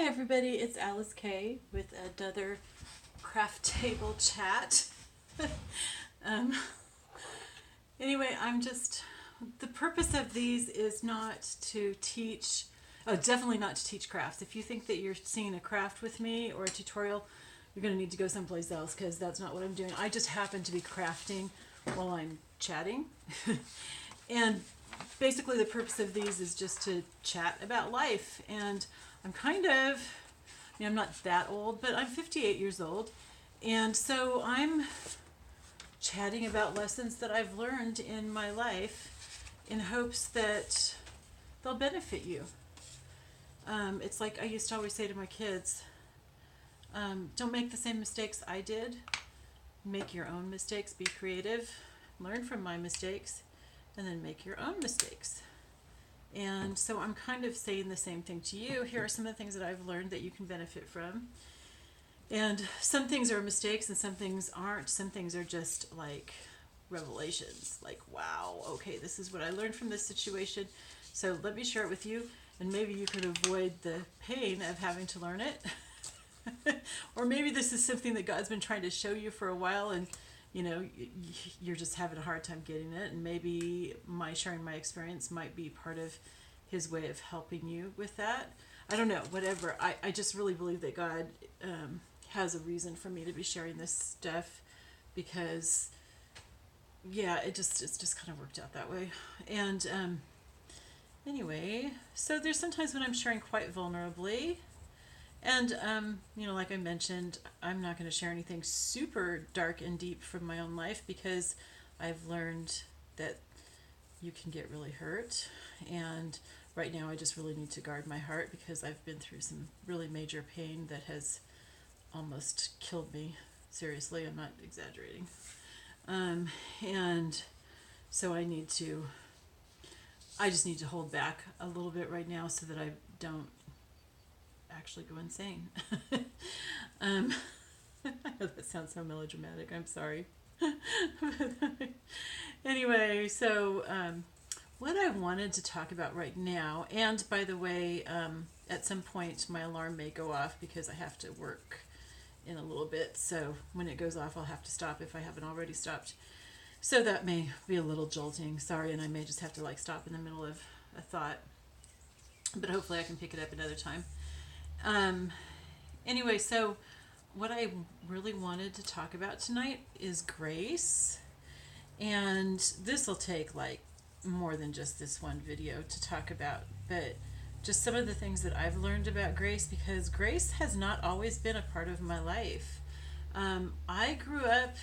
Hi everybody, it's Alyce-Kay with another craft table chat. um, anyway, the purpose of these is not to teach, definitely not to teach crafts. If you think that you're seeing a craft with me or a tutorial, you're going to need to go someplace else because that's not what I'm doing. I just happen to be crafting while I'm chatting. And basically the purpose of these is just to chat about life. And I'm not that old, but I'm 58 years old. And so I'm chatting about lessons that I've learned in my life in hopes that they'll benefit you. It's like I used to always say to my kids, don't make the same mistakes I did. Make your own mistakes, be creative, learn from my mistakes, and then make your own mistakes. And so I'm kind of saying the same thing to you. Here are some of the things that I've learned that you can benefit from. And some things are mistakes and some things aren't. Some things are just like revelations. Like, wow, okay, this is what I learned from this situation. So let me share it with you. And maybe you could avoid the pain of having to learn it. Or maybe this is something that God's been trying to show you for a while and you're just having a hard time getting it, and maybe my sharing my experience might be part of his way of helping you with that. I don't know, whatever. I just really believe that God has a reason for me to be sharing this stuff because it's just kind of worked out that way. And anyway, so there's sometimes when I'm sharing quite vulnerably. And, like I mentioned, I'm not going to share anything super dark and deep from my own life because I've learned that you can get really hurt. And right now I just really need to guard my heart because I've been through some really major pain that has almost killed me. Seriously, I'm not exaggerating. And so I just need to hold back a little bit right now so that I don't actually go insane. I know that sounds so melodramatic. I'm sorry. Anyway, so what I wanted to talk about right now, and by the way, at some point my alarm may go off because I have to work in a little bit. So when it goes off, I'll have to stop if I haven't already stopped. So that may be a little jolting. Sorry, and I may just have to stop in the middle of a thought. But hopefully I can pick it up another time. Anyway, so what I really wanted to talk about tonight is grace. And this will take more than just this one video to talk about, but just some of the things that I've learned about grace, because grace has not always been a part of my life. I grew up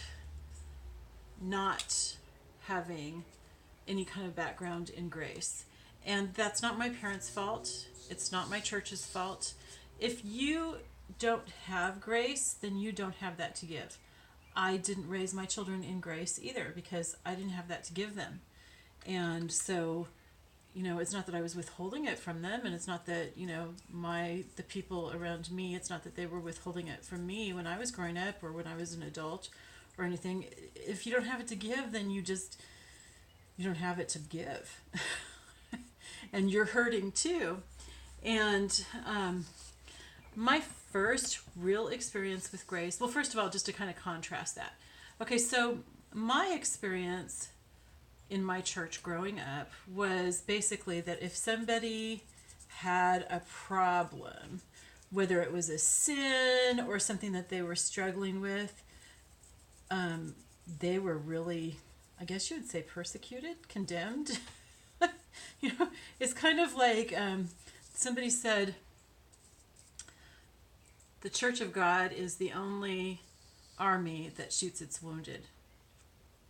not having any kind of background in grace. And that's not my parents' fault. It's not my church's fault. If you don't have grace, then you don't have that to give. I didn't raise my children in grace either because I didn't have that to give them. And so, it's not that I was withholding it from them, and it's not that, the people around me, it's not that they were withholding it from me when I was growing up or when I was an adult or anything. If you don't have it to give, then you don't have it to give. And you're hurting too. And my first real experience with grace, well, first of all, just to kind of contrast that. Okay, so my experience in my church growing up was basically that if somebody had a problem, whether it was a sin or something that they were struggling with, they were really, I guess you would say, persecuted, condemned. It's kind of like somebody said, the Church of God is the only army that shoots its wounded.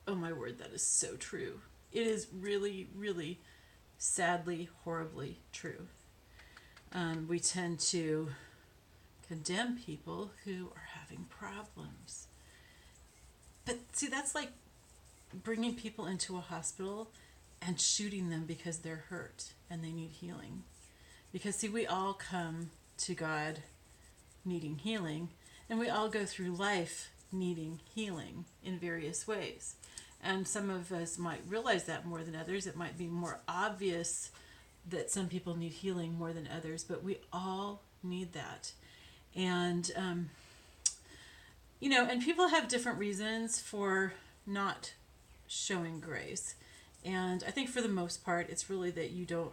Oh my word, that is so true. It is really, really, sadly, horribly true. We tend to condemn people who are having problems. But see, that's like bringing people into a hospital and shooting them because they're hurt and they need healing. Because see, we all come to God needing healing, and we all go through life needing healing in various ways. And some of us might realize that more than others. It might be more obvious that some people need healing more than others, but we all need that. And, and people have different reasons for not showing grace. And I think for the most part, it's really that you don't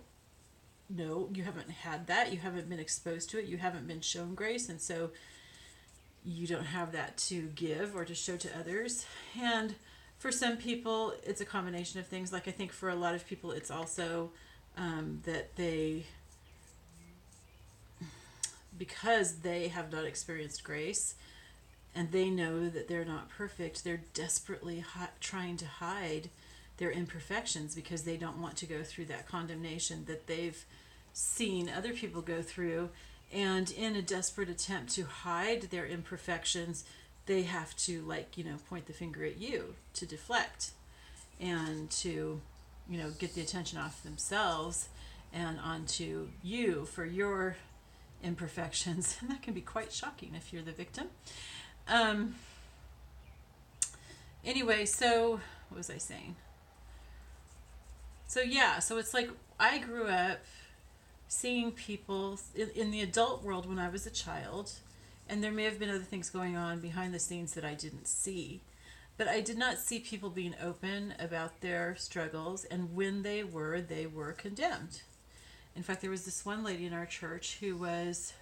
know, you haven't had that, you haven't been exposed to it, you haven't been shown grace, and so you don't have that to give or to show to others. And for some people, it's a combination of things. Like I think for a lot of people, it's also that because they have not experienced grace and they know that they're not perfect, they're desperately trying to hide their imperfections because they don't want to go through that condemnation that they've seen other people go through. And in a desperate attempt to hide their imperfections, they have to point the finger at you to deflect and to get the attention off themselves and onto you for your imperfections. And that can be quite shocking if you're the victim. Anyway, so what was I saying? So it's like I grew up seeing people in the adult world when I was a child, and there may have been other things going on behind the scenes that I didn't see, but I did not see people being open about their struggles, and when they were condemned. In fact, there was this one lady in our church who was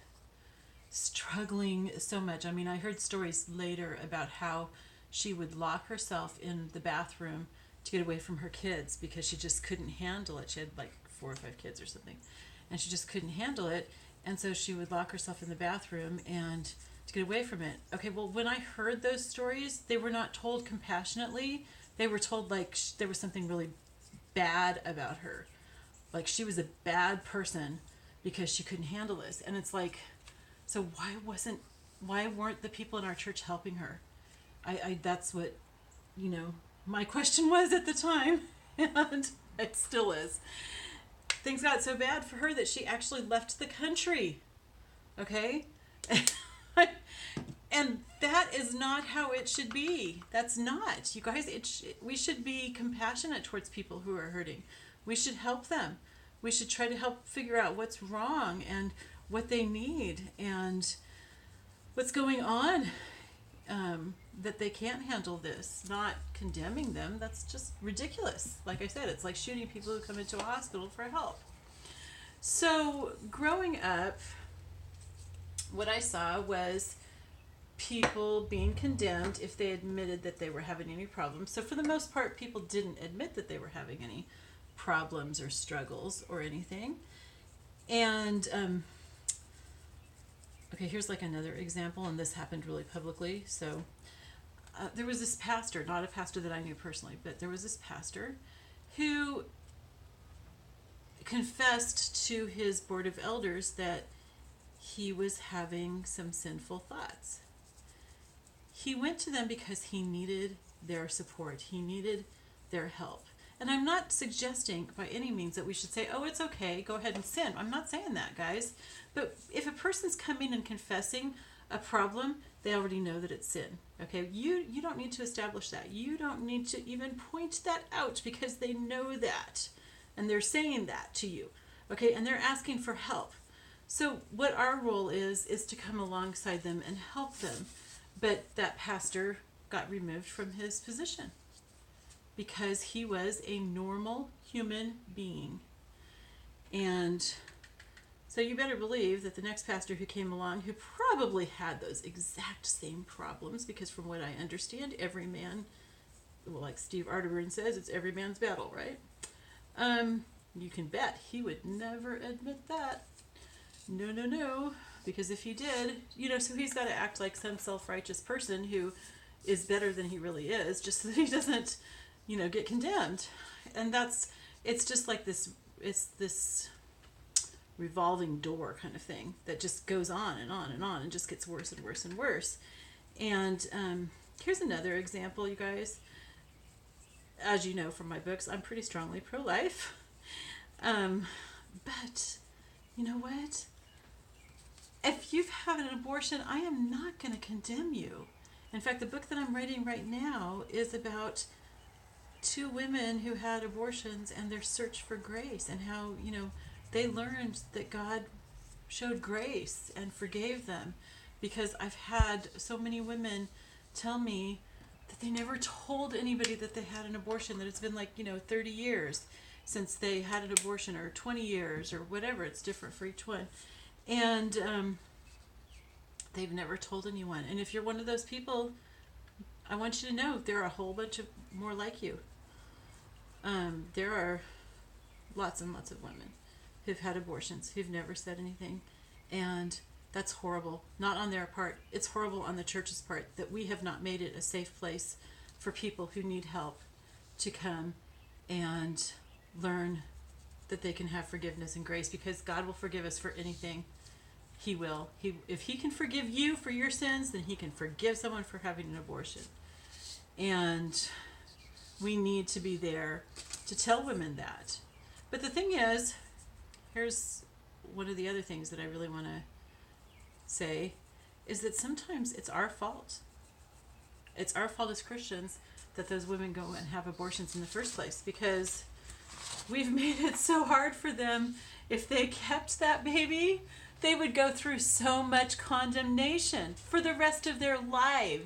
struggling so much. I mean, I heard stories later about how she would lock herself in the bathroom to get away from her kids because she just couldn't handle it. She had like 4 or 5 kids or something, and she just couldn't handle it, and so she would lock herself in the bathroom and to get away from it. Okay, well, when I heard those stories, they were not told compassionately. They were told like there was something really bad about her, like she was a bad person because she couldn't handle this. And it's like, so why weren't the people in our church helping her? I that's what my question was at the time, and it still is. Things got so bad for her that she actually left the country. Okay? And that is not how it should be. That's not. You guys, we should be compassionate towards people who are hurting. We should help them. We should try to help figure out what's wrong and what they need and what's going on, that they can't handle this. Not condemning them. That's just ridiculous. Like I said, it's like shooting people who come into a hospital for help. So growing up, what I saw was people being condemned if they admitted that they were having any problems. So for the most part, people didn't admit that they were having any problems or struggles or anything. And okay, here's like another example, and this happened really publicly. So there was this pastor, not a pastor that I knew personally, but there was this pastor who confessed to his board of elders that he was having some sinful thoughts. He went to them because he needed their support. He needed their help. And I'm not suggesting by any means that we should say, oh, it's okay, go ahead and sin. I'm not saying that, guys. But if a person's coming and confessing a problem, they already know that it's sin. Okay, you don't need to establish that. You don't need to even point that out because they know that. And they're saying that to you. Okay, and they're asking for help. So what our role is to come alongside them and help them. But that pastor got removed from his position because he was a normal human being. And so you better believe that the next pastor who came along, who probably had those exact same problems, because from what I understand, every man, well, like Steve Arterburn says, it's every man's battle, right? You can bet he would never admit that. No. Because if he did, so he's got to act like some self-righteous person who is better than he really is, just so that he doesn't, get condemned. And it's just like this, it's this revolving door kind of thing that just goes on and on and on and just gets worse and worse and worse. And here's another example, you guys. As you know from my books, I'm pretty strongly pro-life. But you know what? If you've had an abortion, I am not going to condemn you. In fact, the book that I'm writing right now is about 2 women who had abortions and their search for grace, and how, they learned that God showed grace and forgave them, because I've had so many women tell me that they never told anybody that they had an abortion, that it's been 30 years since they had an abortion, or 20 years, or whatever. It's different for each one. And they've never told anyone. And if you're one of those people, I want you to know there are a whole bunch of more like you. There are lots and lots of women who've had abortions who've never said anything. And that's horrible. Not on their part. It's horrible on the church's part that we have not made it a safe place for people who need help to come and learn that they can have forgiveness and grace, because God will forgive us for anything. He will. If he can forgive you for your sins, then he can forgive someone for having an abortion. And we need to be there to tell women that. But the thing is, here's one of the other things that I really want to say, is that sometimes it's our fault. It's our fault as Christians that those women go and have abortions in the first place, because we've made it so hard for them. If they kept that baby, they would go through so much condemnation for the rest of their lives.